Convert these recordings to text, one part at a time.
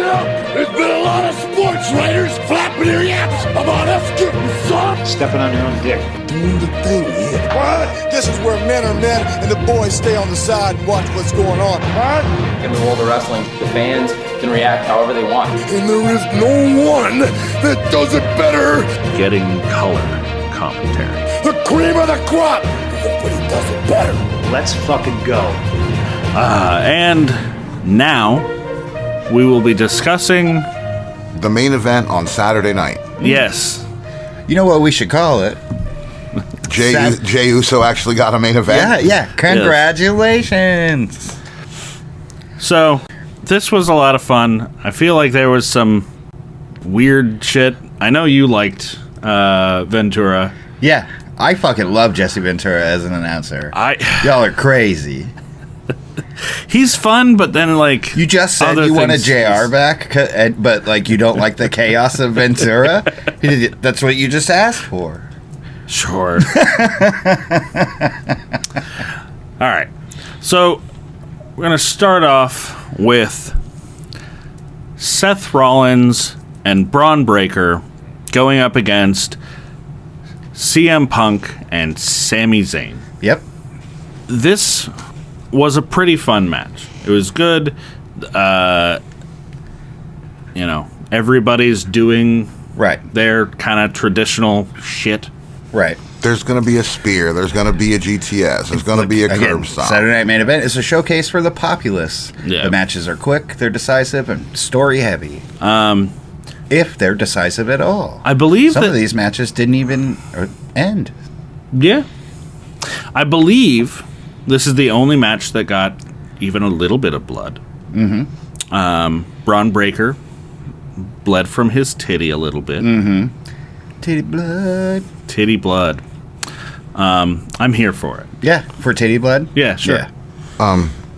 Well, there's been a lot of sports writers flapping their yaps about us getting soft. Stepping on your own dick. Doing the thing here. What? This is where men are men and the boys stay on the side and watch what's going on. What? In the world of wrestling, the fans can react however they want. And there is no one that does it better. Getting color commentary. The cream of the crop. Nobody does it better. Let's fucking go. And now we will be discussing the main event on Saturday night. Yes. You know what we should call it? Jey Uso actually got a main event. Yeah. Congratulations. Yes. So, this was a lot of fun. I feel like there was some weird shit. I know you liked Ventura. Yeah, I fucking love Jesse Ventura as an announcer. Y'all are crazy. He's fun, but then like you just said you want a JR back, but like you don't like the chaos of Ventura. That's what you just asked for. Sure. All right. So we're gonna start off with Seth Rollins and Bron Breaker going up against CM Punk and Sami Zayn. Yep. This was a pretty fun match. It was good. Everybody's doing their kind of traditional shit. Right. There's going to be a spear. There's going to be a GTS. There's going to be a curb stop. Saturday Night Main Event is a showcase for the populace. Yeah. The matches are quick, they're decisive, and story heavy. If they're decisive at all. I believe some of these matches didn't even end. Yeah. I believe this is the only match that got even a little bit of blood. Mm-hmm. Bron Breaker bled from his titty a little bit. Mm-hmm. Titty blood. I'm here for it. Yeah, for titty blood? Yeah, sure. Yeah.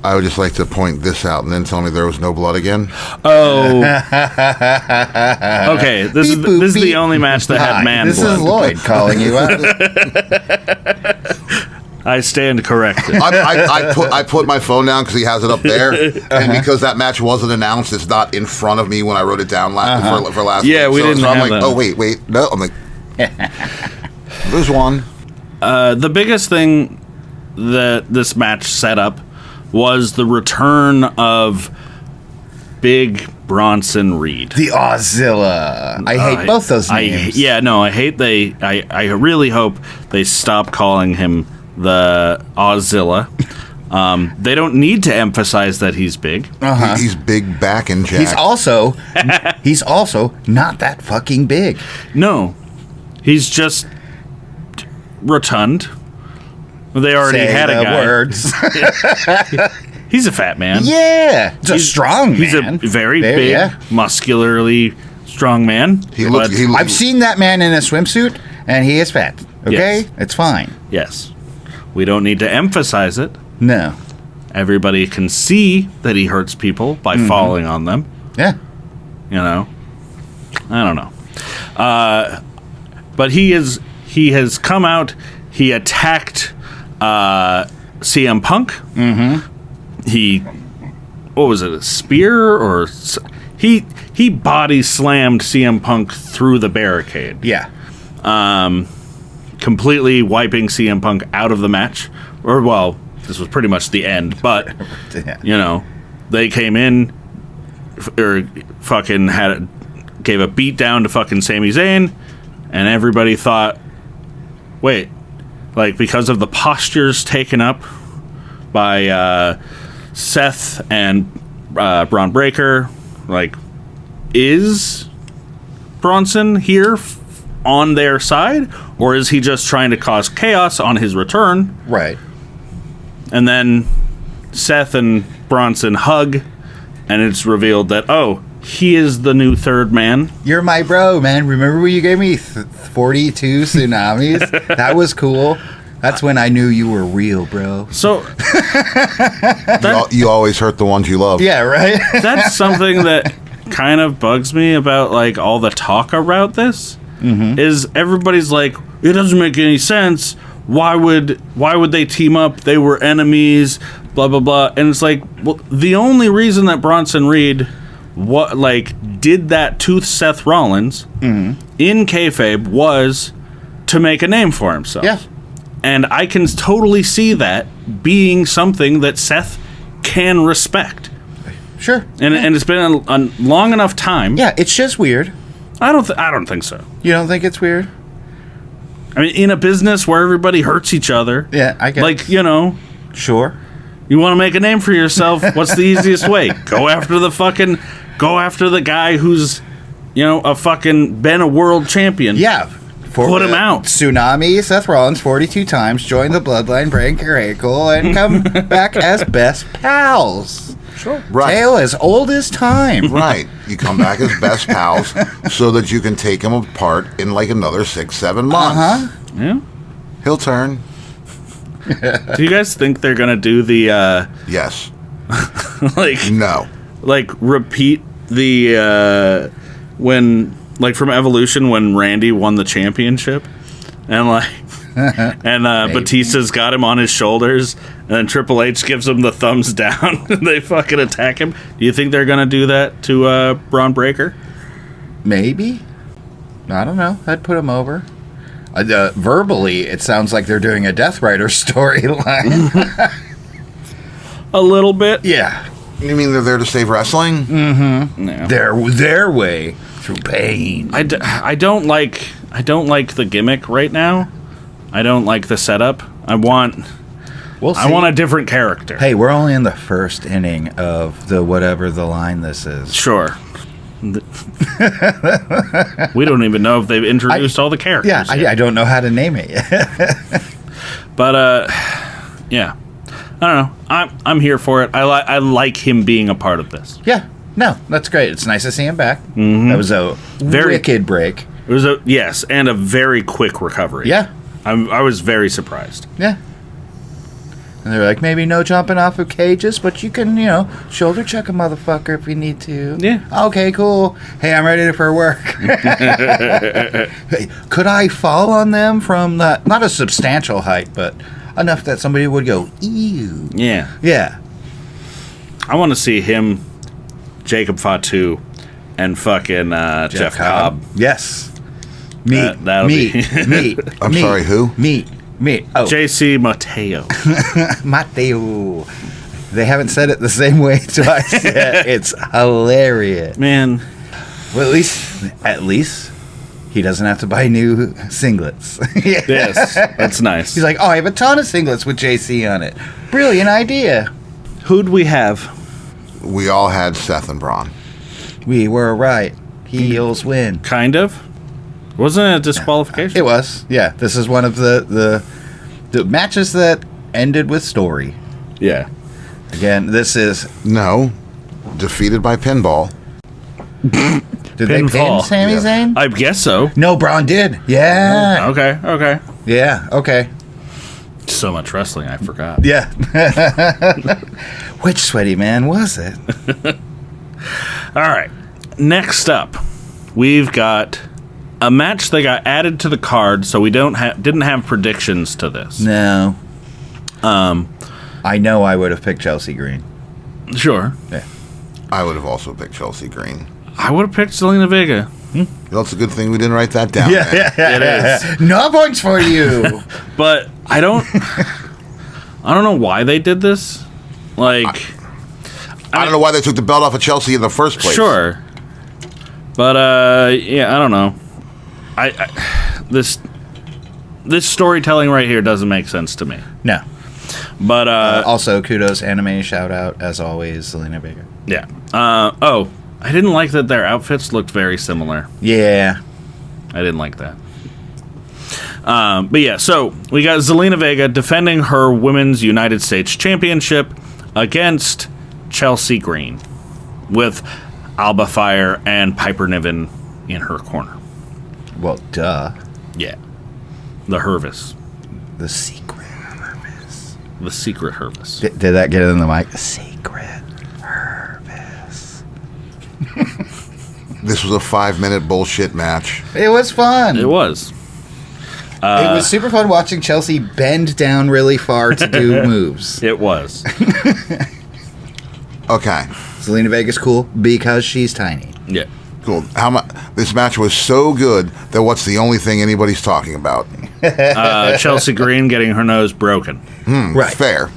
I would just like to point this out and then tell me there was no blood again. Oh. Okay, this is the only match that had man this blood. This is Lloyd calling you out. I stand corrected. I put my phone down because he has it up there, and because that match wasn't announced, it's not in front of me when I wrote it down for last week. Yeah, we didn't have I'm like, that. oh, wait. No, I'm like, there's one. The biggest thing that this match set up was the return of Big Bronson Reed. The Auszilla. I hate both those names. I hate I really hope they stop calling him the Auszilla. They don't need to emphasize that he's big. Uh-huh. He's big back and jack. He's also not that fucking big. No. He's just rotund. They already had a guy. Words. He's a fat man. Yeah. He's a strong man. He's a very big, muscularly strong man. I've seen that man in a swimsuit, and he is fat. Okay? Yes. It's fine. Yes. We don't need to emphasize it. No. Everybody can see that he hurts people by falling on them. Yeah. I don't know. But he has come out. He attacked CM Punk. Mm-hmm. What was it, a spear? Or he body slammed CM Punk through the barricade. Yeah. Completely wiping CM Punk out of the match. Or, well, this was pretty much the end. But, they came in, or fucking gave a beat down to fucking Sami Zayn, and everybody thought, wait, like, because of the postures taken up by Seth and Bron Breaker, like, is Bronson here on their side, or is he just trying to cause chaos on his return? Right. And then Seth and Bronson hug, and it's revealed that, he is the new third man. You're my bro, man. Remember when you gave me 42 tsunamis? That was cool. That's when I knew you were real, bro. So you always hurt the ones you love. Yeah, right? That's something that kind of bugs me about, like, all the talk about this. Is everybody's like, it doesn't make any sense. Why would they team up? They were enemies, blah blah blah. And it's like, well, the only reason that Bronson Reed what, like, did that to Seth Rollins in kayfabe was to make a name for himself. Yeah. And I can totally see that being something that Seth can respect. Sure. And it's been a long enough time. Yeah, it's just weird. I don't think so. You don't think it's weird? I mean, in a business where everybody hurts each other. Yeah, I guess. Like, you know. Sure. You want to make a name for yourself, what's the easiest way? Go after the guy who's, you know, been a world champion. Yeah. Put him out. Tsunami, Seth Rollins 42 times, join the Bloodline, break your ankle, and come back as best pals. Sure. Right. Tale as old as time. Right. You come back as best pals so that you can take him apart in like another 6-7 months. Yeah. He'll turn. Do you guys think they're gonna do the Yes. no, like repeat the when, like, from Evolution when Randy won the championship and like and Batista's got him on his shoulders and then Triple H gives him the thumbs down and they fucking attack him? Do you think they're gonna do that to Bron Breaker? Maybe. I don't know. I'd put him over. Verbally, it sounds like they're doing a Death Rider storyline. A little bit. Yeah. You mean they're there to save wrestling? Mm-hmm. No. Their way through pain. I don't like the gimmick right now. I don't like the setup. I want a different character. Hey, we're only in the first inning of the whatever the line this is. Sure. We don't even know if they've introduced all the characters. Yeah, I don't know how to name it yet. But yeah, I don't know. I'm here for it. I like him being a part of this. Yeah, no, that's great. It's nice to see him back. Mm-hmm. That was a wicked break. It was and a very quick recovery. Yeah, I was very surprised. Yeah. And they're like, maybe no jumping off of cages, but you can, shoulder check a motherfucker if you need to. Yeah. Okay, cool. Hey, I'm ready for work. Hey, could I fall on them from not a substantial height, but enough that somebody would go, ew. Yeah. Yeah. I want to see him, Jacob Fatu, and fucking Jeff Cobb. Yes. Meat. I'm sorry, who? Meat. Oh. JC Mateo. Mateo. They haven't said it the same way twice yet. It's hilarious. Man. Well, at least he doesn't have to buy new singlets. Yes, that's nice. He's like, I have a ton of singlets with JC on it. Brilliant idea. Who'd we have? We all had Seth and Bron. We were right. Heels win. Kind of. Wasn't it a disqualification? It was. Yeah. This is one of the matches that ended with story. Yeah. Again, this is... No. Defeated by pinball. Did they pin Sami Zayn? I guess so. No, Braun did. Yeah. Okay. Yeah, okay. So much wrestling, I forgot. Yeah. Which sweaty man was it? All right. Next up, we've got a match that got added to the card, so we didn't have predictions to this. No. I know I would have picked Chelsea Green. Sure. Yeah. I would have also picked Chelsea Green. I would have picked Zelina Vega. That's a good thing we didn't write that down. Yeah. It is. No points for you. But I don't know why they did this. Like, I don't know why they took the belt off of Chelsea in the first place. Sure. But yeah, I don't know. This storytelling right here doesn't make sense to me. No. But also, kudos, anime shout out, as always, Zelina Vega. Yeah. I didn't like that their outfits looked very similar. Yeah. I didn't like that. But yeah, so we got Zelina Vega defending her Women's United States Championship against Chelsea Green with Alba Fire and Piper Niven in her corner. Well, duh. Yeah. The Hervis. The secret Hervis. The secret Hervis. Did that get in the mic? The secret Hervis. This was a 5-minute bullshit match. It was fun. It was. It was super fun watching Chelsea bend down really far to do moves. It was. Okay. It's Zelina Vega's cool because she's tiny. Yeah. Cool. This match was so good that what's the only thing anybody's talking about? Chelsea Green getting her nose broken. Right. Fair.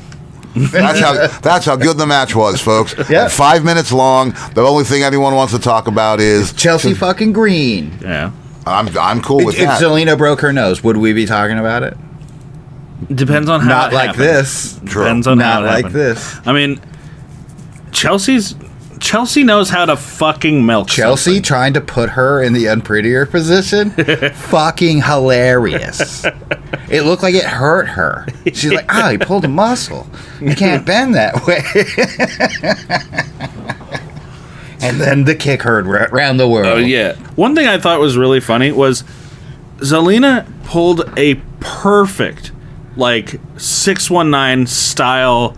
That's how good the match was, folks. Yeah. 5 minutes long. The only thing anyone wants to talk about is Chelsea fucking Green. Yeah. I'm cool with If that. Zelina broke her nose, would we be talking about it? Depends on how Not it like happened. this. Depends on how Not it like happened. this. I mean, Chelsea knows how to fucking milk Chelsea something. trying to put her in the unprettier position, fucking hilarious. It looked like it hurt her. She's like, he pulled a muscle. You can't bend that way. And then the kick heard around the world. Oh, yeah. One thing I thought was really funny was Zelina pulled a perfect, 619 style,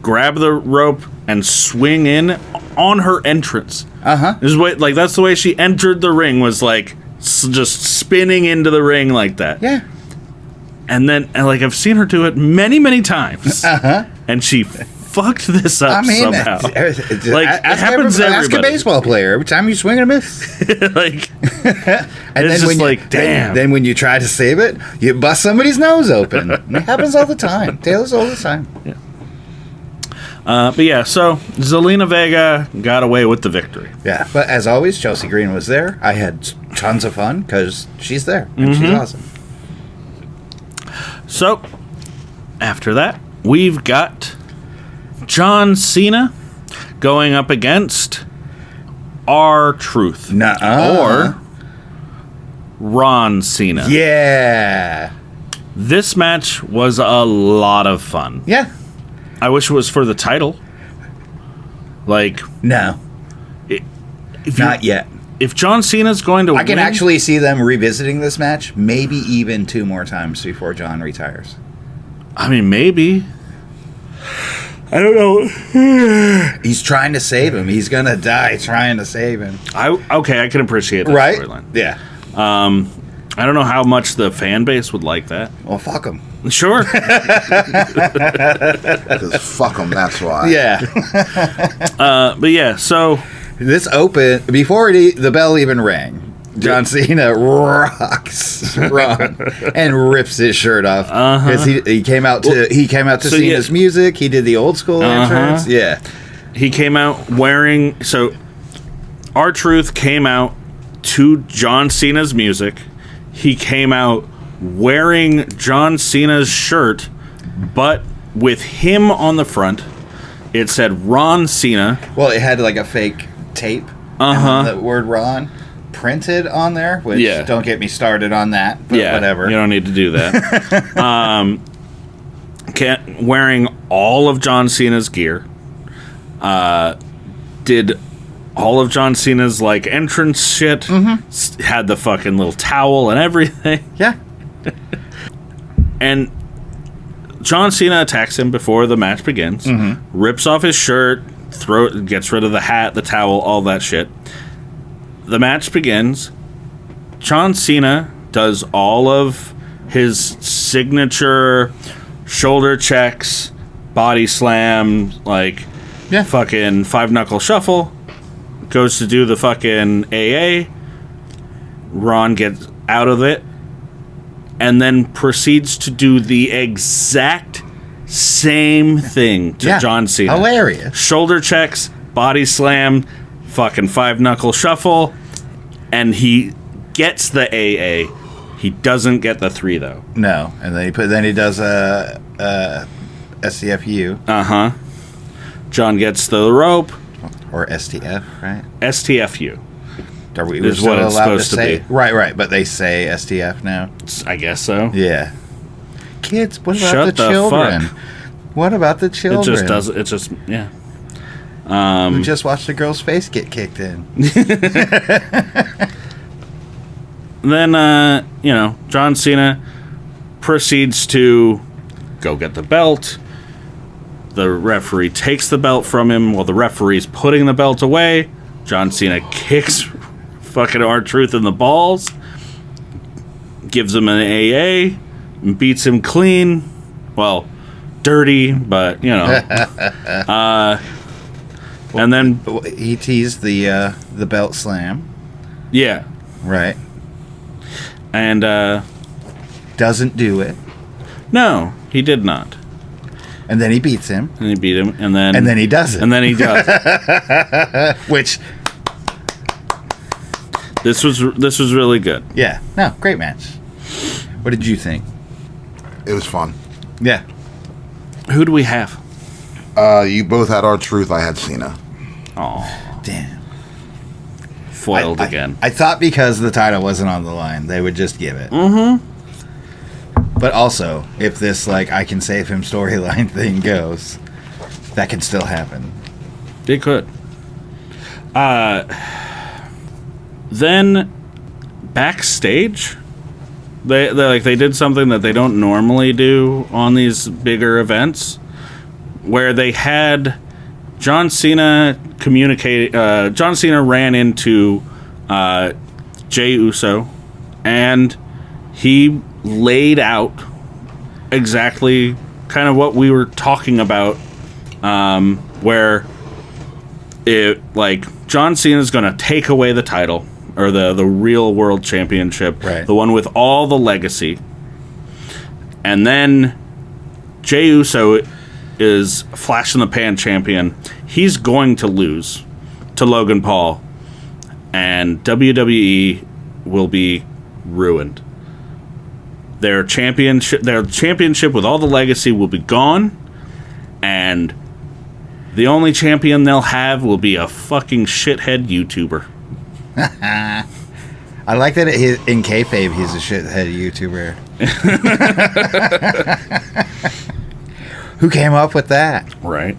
grab the rope and swing in on her entrance. That's the way she entered the ring, was just spinning into the ring like that. Yeah. And then, I've seen her do it many, many times. And she fucked this up somehow. It happens to ask a everybody. baseball player every time you swing and a miss. And it's just damn. Then when you try to save it, you bust somebody's nose open. It happens all the time. Taylor's all the time. Yeah. But yeah, so Zelina Vega got away with the victory. Yeah, but as always, Chelsea Green was there. I had tons of fun because she's there and she's awesome. So, after that, we've got John Cena going up against R-Truth. Or Ron Cena. Yeah. This match was a lot of fun. Yeah. I wish it was for the title. No. Not yet. If John Cena's going to I can win, actually see them revisiting this match maybe even 2 more times before John retires. I mean, maybe. I don't know. He's trying to save him. He's going to die trying to save him. I can appreciate that Right? storyline. Yeah. I don't know how much the fan base would like that. Well, fuck him. Sure. Because fuck them, that's why. Yeah. But yeah, so This open, before the bell even rang, John Cena rocks Ron and rips his shirt off. Because he came out to Cena's music. He did the old school entrance. Yeah. he came out wearing... So, R-Truth came out to John Cena's music. He came out wearing John Cena's shirt, but with him on the front. It said Ron Cena. Well, it had a fake tape. And the word Ron printed on there, which don't get me started on that, but whatever. You don't need to do that. Wearing all of John Cena's gear. Did all of John Cena's entrance shit. Had the fucking little towel and everything. Yeah. And John Cena attacks him before the match begins. Rips off his shirt, gets rid of the hat, the towel, all that shit. The match begins. John Cena does all of his signature shoulder checks, body slam, fucking 5-knuckle shuffle. Goes to do the fucking AA. Ron gets out of it. And then proceeds to do the exact same thing to John Cena. Hilarious. Shoulder checks, body slam, fucking 5-knuckle shuffle, and he gets the AA. He doesn't get the 3 though. No, and then he does a STFU. John gets the rope. Or STF, right? STFU. Are we Is still what it's allowed supposed to say? be. Right, but they say STF now. I guess so. Yeah. Kids, what about Shut the the children? fuck. What about the children? It just does. It just yeah. We just watched a girl's face get kicked in. Then John Cena proceeds to go get the belt. The referee takes the belt from him while the referee's putting the belt away. John Cena kicks fucking R-Truth in the balls, gives him an AA, and beats him clean. Well, dirty, but And then he teased the belt slam. Yeah. Right. And doesn't do it. No, he did not. And then he beats him. And he beat him, and then he does it. And then he does it. Which this was really good. Yeah. No, great match. What did you think? It was fun. Yeah. Who do we have? You both had R-Truth. I had Cena. Oh, damn. Foiled again. I thought because the title wasn't on the line, they would just give it. Mm-hmm. But also, if this, like, I can save him storyline thing goes, that could still happen. It could. Then, backstage, they did something that they don't normally do on these bigger events, where they had John Cena communicate. John Cena ran into Jey Uso, and he laid out exactly kind of what we were talking about, where John Cena's going to take away the title, or the real world championship, right, the one with all the legacy, and then Jey Uso is flash in the pan champion. He's going to lose to Logan Paul, and WWE will be ruined. Their championship with all the legacy will be gone, and the only champion they'll have will be a fucking shithead YouTuber. I like that in kayfabe he's a shithead YouTuber. Who came up with that? Right.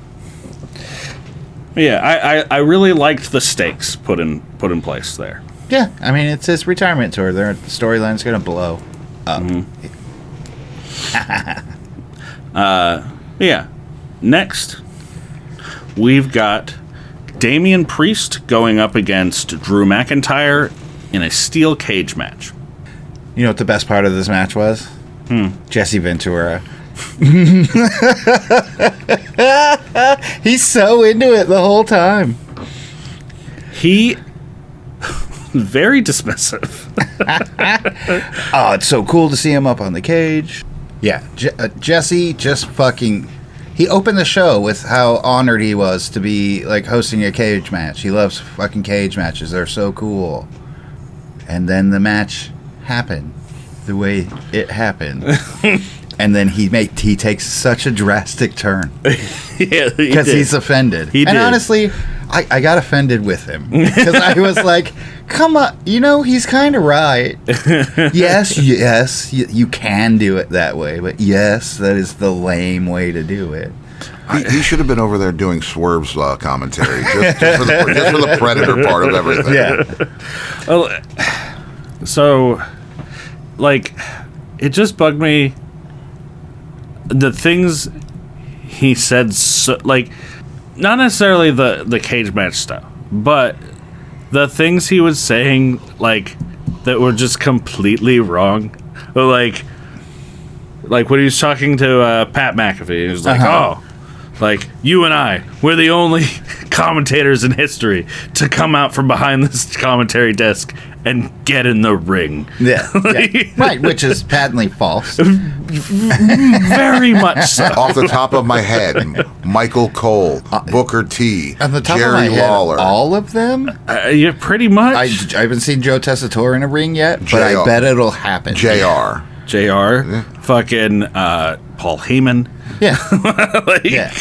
Yeah, I really liked the stakes put in place there. Yeah, I mean, it's his retirement tour. The storyline's going to blow up. Yeah. Next, we've got Damian Priest going up against Drew McIntyre in a steel cage match. You know what the best part of this match was? Jesse Ventura. He's so into it the whole time. He very dismissive. Oh, it's so cool to see him up on the cage. Yeah, Jesse just fucking... He opened the show with how honored he was to be like hosting a cage match. He loves fucking cage matches. They're so cool. And then the match happened the way it happened. And then he takes such a drastic turn. Yeah, because he's offended. He and did. Honestly, I got offended with him. Because I was like, come on, he's kind of right. Yes, you can do it that way. But yes, that is the lame way to do it. He should have been over there doing Swerve's commentary. Just for the Predator part of everything. Yeah. Well, so, it just bugged me. The things he said, not necessarily the cage match stuff, but the things he was saying, that were just completely wrong. Like when he was talking to Pat McAfee, he was like, you and I, we're the only commentators in history to come out from behind this commentary desk and get in the ring. Yeah. Right, which is patently false. Very much so. Off the top of my head, Michael Cole, Booker T, On the top Jerry of my head, Lawler. all of them? Yeah, pretty much. I haven't seen Joe Tessitore in a ring yet, but I bet it'll happen. JR. Fucking Paul Heyman. Yeah. Yeah.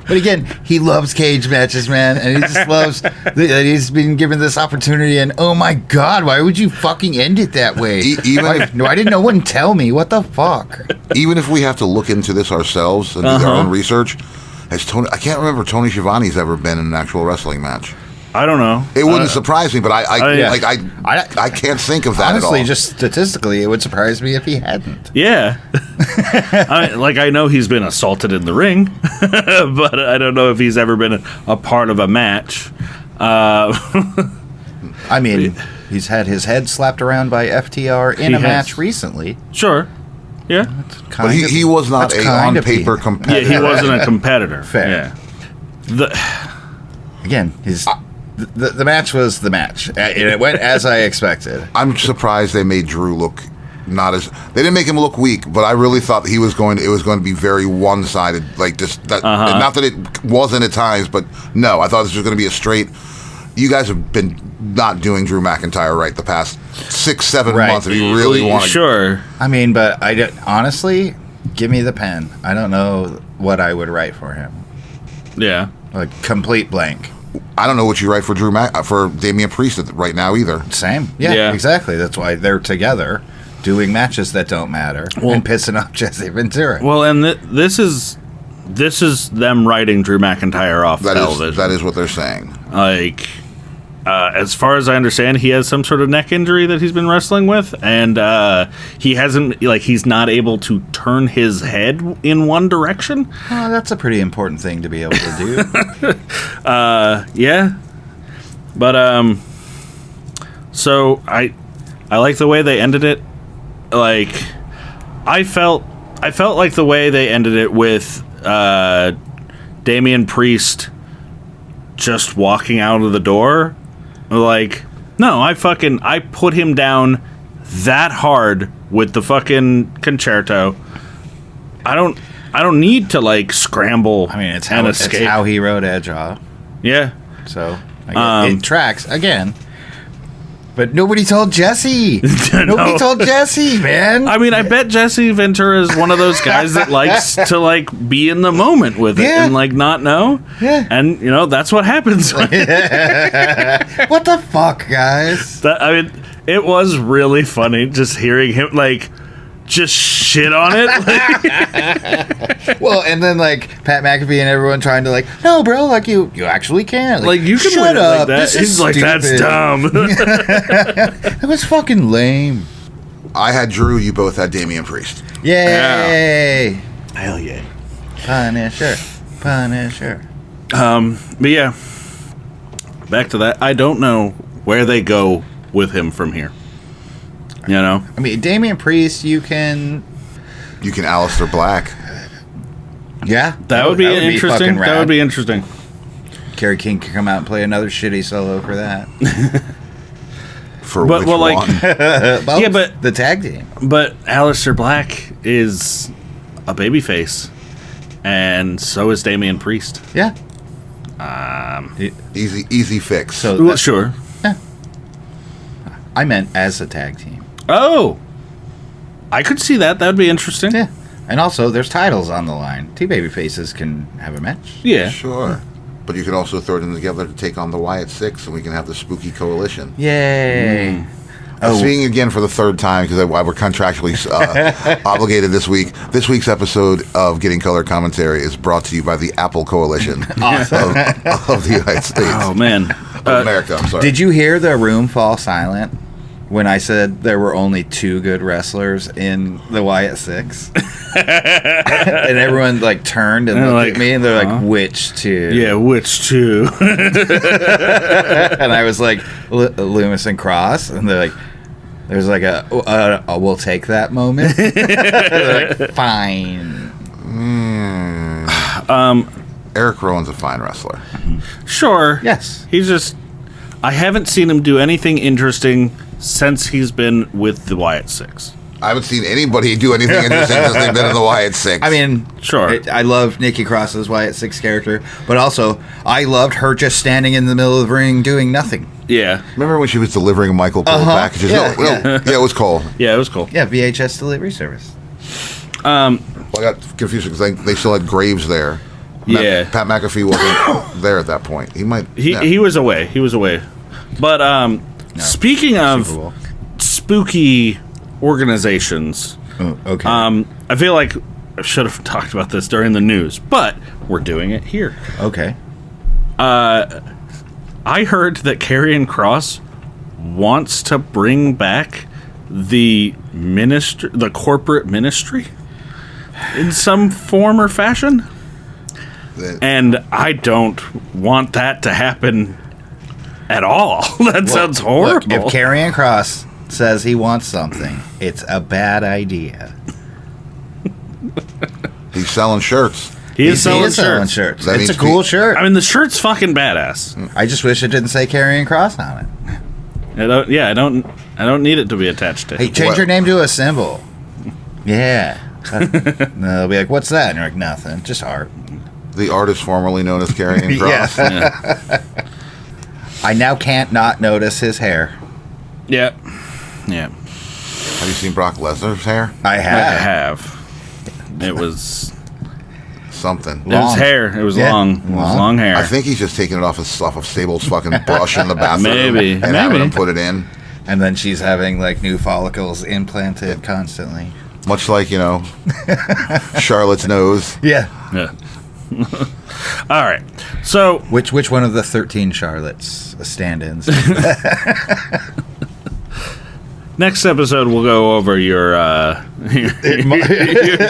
But again, he loves cage matches, man, and he just loves that he's been given this opportunity. And oh my god, why would you fucking end it that way? Why didn't no one tell me? What the fuck? Even if we have to look into this ourselves and do our own research, I can't remember Tony Schiavone's ever been in an actual wrestling match. I don't know. It wouldn't surprise me, but I can't think of that Honestly, at all. just statistically, it would surprise me if he hadn't. Yeah. I know he's been assaulted in the ring, but I don't know if he's ever been a part of a match. I mean, he's had his head slapped around by FTR in a match recently. Sure. Yeah. But he was not a on-paper competitor. Yeah, he wasn't a competitor. Fair. Yeah. Again, the match was the match. And it went as I expected. I'm surprised they made Drew look not as. They didn't make him look weak, but I really thought it was going to be very one-sided, like just that. Not that it wasn't at times, but no, I thought this was going to be a straight. You guys have been not doing Drew McIntyre right the past 6-7 months. If you really want to, sure. I mean, but honestly, give me the pen. I don't know what I would write for him. Yeah, Like complete blank. I don't know what you write for for Damian Priest right now either. Same. Yeah, exactly. That's why they're together doing matches that don't matter and pissing off Jesse Ventura. Well, and this is them writing Drew McIntyre off television. That is what they're saying. Like, as far as I understand, he has some sort of neck injury that he's been wrestling with, and he's not able to turn his head in one direction. Oh, that's a pretty important thing to be able to do. Yeah. But so I like the way they ended it. Like, I felt like the way they ended it with Damian Priest just walking out of the door. Like, no, I put him down that hard with the fucking concerto. I don't need to like scramble. I mean, it's escape. how he wrote Edge off. Yeah. So it tracks again. But nobody told Jesse. Nobody told Jesse, man. I mean, I bet Jesse Ventura is one of those guys that likes to like be in the moment with it and like not know. Yeah. And that's what happens. What the fuck, guys? It was really funny just hearing him like just shit on it. Well, and then like Pat McAfee and everyone trying to like, no, bro, like you actually can. Like you can shut up. Like that. This He's is like, stupid. that's dumb. That was fucking lame. I had Drew. You both had Damian Priest. Yay! Hell yeah. Punisher. But yeah, back to that. I don't know where they go with him from here. I mean, Damian Priest, you can Aleister Black. Yeah, that would be interesting. fucking rad. That would be interesting. Kerry King could come out and play another shitty solo for that. For which one? Yeah, but the tag team. But Aleister Black is a babyface, and so is Damian Priest. Yeah. Easy fix. So sure. Yeah. I meant as a tag team. Oh, I could see that. That would be interesting. Yeah. And also, there's titles on the line. Two babyfaces can have a match. Yeah. Sure. But you could also throw them together to take on the Wyatt Six, and we can have the spooky coalition. Yay. Speaking again for the third time, because we're contractually obligated this week. This week's episode of Getting Color Commentary is brought to you by the Apple Coalition of the United States. Oh, man. America, I'm sorry. Did you hear the room fall silent when I said there were only two good wrestlers in the Wyatt Six? And everyone like turned and looked at me and they're like, which two? Yeah, which two? And I was like, Loomis and Cross. And they're like, there's like a we'll take that moment. They're like, fine. Eric Rowan's a fine wrestler. Sure. Yes. He's just... I haven't seen him do anything interesting since he's been with the Wyatt Six. I haven't seen anybody do anything interesting since they've been in the Wyatt Six. I mean, sure. I love Nikki Cross's Wyatt Six character, but also I loved her just standing in the middle of the ring doing nothing. Yeah. Remember when she was delivering Michael Cole packages? Yeah, yeah, it was Cole. Yeah, it was cool. Yeah, VHS delivery service. Well, I got confused because they still had Graves there. Yeah. Pat McAfee wasn't there at that point. He might. He was away. He was away. But speaking of spooky organizations, okay. I feel like I should have talked about this during the news, but we're doing it here. Okay. I heard that Karrion Kross wants to bring back the corporate ministry in some form or fashion. And I don't want that to happen at all. That sounds horrible. Look, if Karrion Kross says he wants something, it's a bad idea. He's selling shirts. He is selling shirts. That It's a means cool shirt. I mean, the shirt's fucking badass. I just wish it didn't say Karrion Kross on it. I don't need it to be attached to. Hey, change your name to a symbol. Yeah. They'll be like, what's that? And you're like, nothing. Just art. The artist formerly known as Karrion Kross. Yeah. I now can't not notice his hair. Yeah. Have you seen Brock Lesnar's hair? I I have. have. It was Something. It was hair. It was long. It was long hair. I think he's just taking it off of Stable's fucking brush in the bathroom. Maybe. And having him put it in. And then she's having like new follicles implanted constantly. Much like, Charlotte's nose. Yeah. Yeah. All right. So Which one of the 13 Charlottes stand-ins? next episode we'll go over your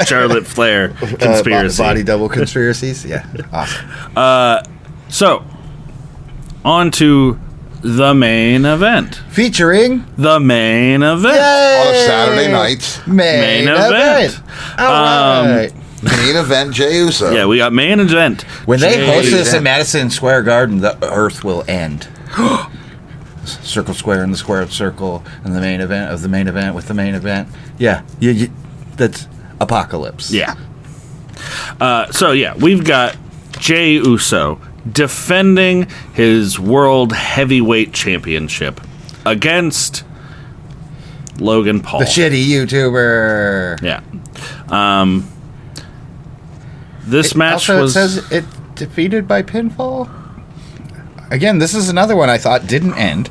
Charlotte Flair conspiracy. Body double conspiracies? Yeah. Awesome. So on to the main event. Featuring The main event. On a Saturday night. Main event. All right. Main event, Jey Uso. Yeah, we got main event. When they host this Jey- at Madison Square Garden, the earth will end. Circle square and the square circle and the main event of the main event with the main event. Yeah, that's apocalypse. Yeah. We've got Jey Uso defending his World Heavyweight Championship against Logan Paul. The shitty YouTuber. Yeah. This match also, was... it says it defeated by pinfall. Again, this is another one I thought didn't end.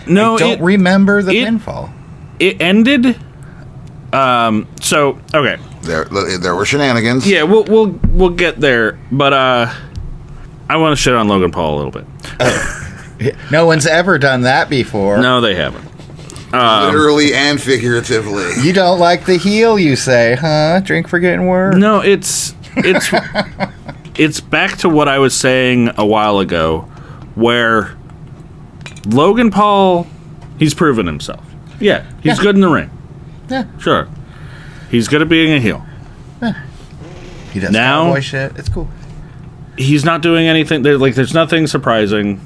No, I don't remember the pinfall. It ended... okay. There were shenanigans. Yeah, we'll get there, but I want to shit on Logan Paul a little bit. No one's ever done that before. No, they haven't. Literally and figuratively. You don't like the heel, you say, huh? Drink for getting worse. No, it's back to what I was saying a while ago, where Logan Paul, he's proven himself. Yeah, he's good in the ring. Yeah. Sure. He's good at being a heel. He does Now- cowboy shit. It's cool. He's not doing anything. There's nothing surprising.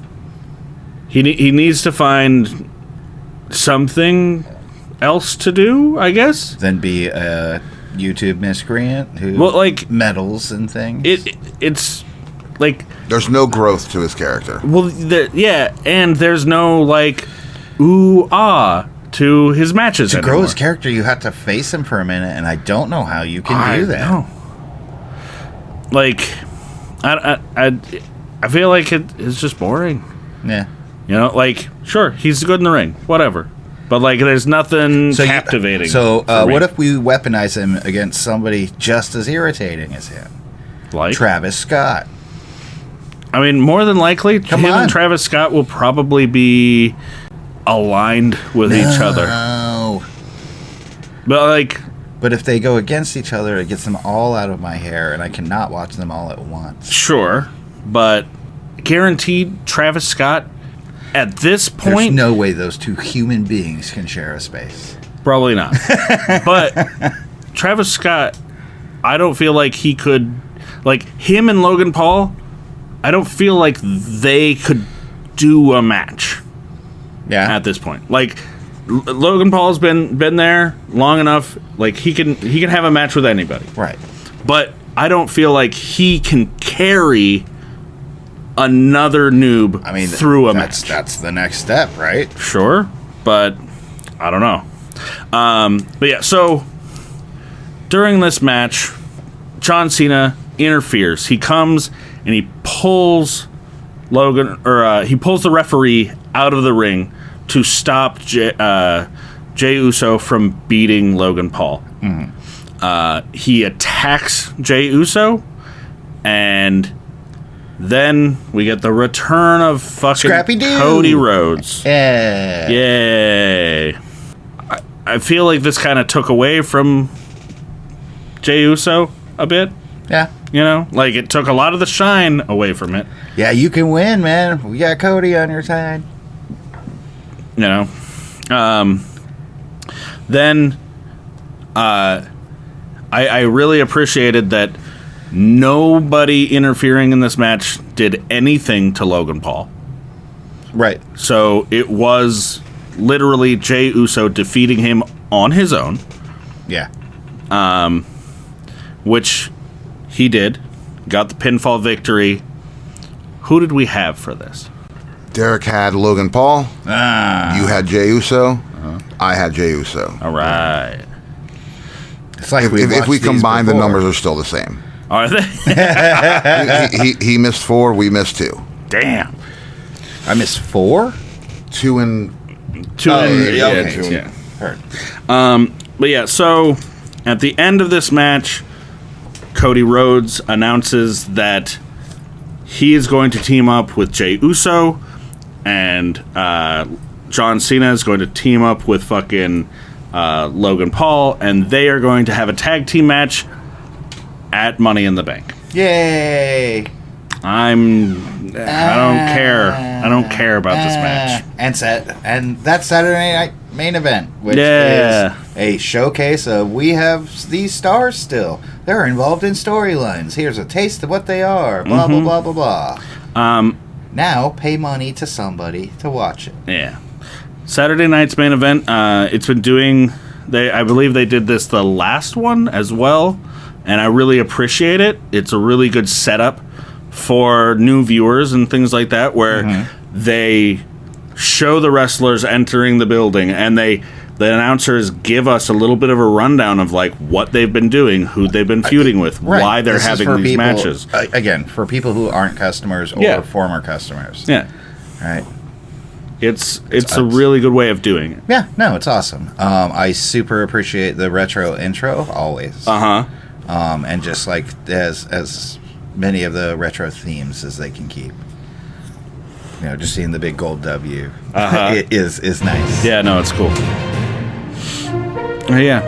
He needs to find something else to do, I guess. Then be a YouTube miscreant who medals and things. It's like There's no growth to his character. well, and there's no ooh ah to his matches. To grow anymore. his character, you have to face him for a minute, and I don't know how you can do that. know. I feel like it's just boring. Yeah. Sure, he's good in the ring, whatever. But there's nothing captivating. So, for me. what if we weaponize him against somebody just as irritating as him? Travis Scott. I mean, more than likely, him on. and Travis Scott will probably be aligned with each other. No. But if they go against each other, it gets them all out of my hair, and I cannot watch them all at once. sure, but guaranteed Travis Scott at this There's point, no way those two human beings can share a space. probably not. But Travis Scott, I don't feel like he could, him and Logan Paul, I don't feel like they could do a match Yeah. at this point. Logan Paul's been there long enough. He can have a match with anybody. Right. But I don't feel like he can carry another noob through a match. That's the next step, right? Sure, but I don't know. But yeah, so during this match, John Cena interferes. He comes and he pulls he pulls the referee out of the ring to stop Jey Uso from beating Logan Paul. He attacks Jey Uso, and then we get the return of fucking Scrappy-Doo. Cody Rhodes. Yeah. Yay. I feel like this kind of took away from Jey Uso a bit. Yeah. It took a lot of the shine away from it. Yeah, you can win, man. We got Cody on your side. Then I really appreciated that Nobody interfering in this match did anything to Logan Paul. Right. So it was literally Jey Uso defeating him on his own. Yeah. Which he did. Got the pinfall victory. Who did we have for this? Derrick had Logan Paul. You had Jey Uso. I had Jey Uso. All right. It's like If we combine, the numbers are still the same. Are they? he missed 4, we missed 2. Damn. I missed 4? 2 and... 2 and... yeah, okay. 2 and- Yeah. Heard. But yeah, so at the end of this match, Cody Rhodes announces that he is going to team up with Jey Uso, and John Cena is going to team up with fucking Logan Paul, and they are going to have a tag team match at Money in the Bank. Yay! I don't care. I don't care about this match. And that's Saturday Night Main Event, which Yeah. is a showcase of we have these stars still. They're involved in storylines. Here's a taste of what they are. Blah, blah, blah, blah, blah. Now pay money to somebody to watch it. Yeah. Saturday night's Main Event, it's been doing... I believe they did this the last one as well, and I really appreciate it. It's a really good setup for new viewers and things like that, where they show the wrestlers entering the building, and the announcers give us a little bit of a rundown of like what they've been doing, who they've been feuding with, why they're This is having for these people, matches. Again, for people who aren't customers or former customers. Yeah. Right. It's a really good way of doing it. Yeah, no, it's awesome. I super appreciate the retro intro, always. And just like as many of the retro themes as they can keep. You know, just seeing the big gold W is nice. Yeah, no, it's cool. Yeah.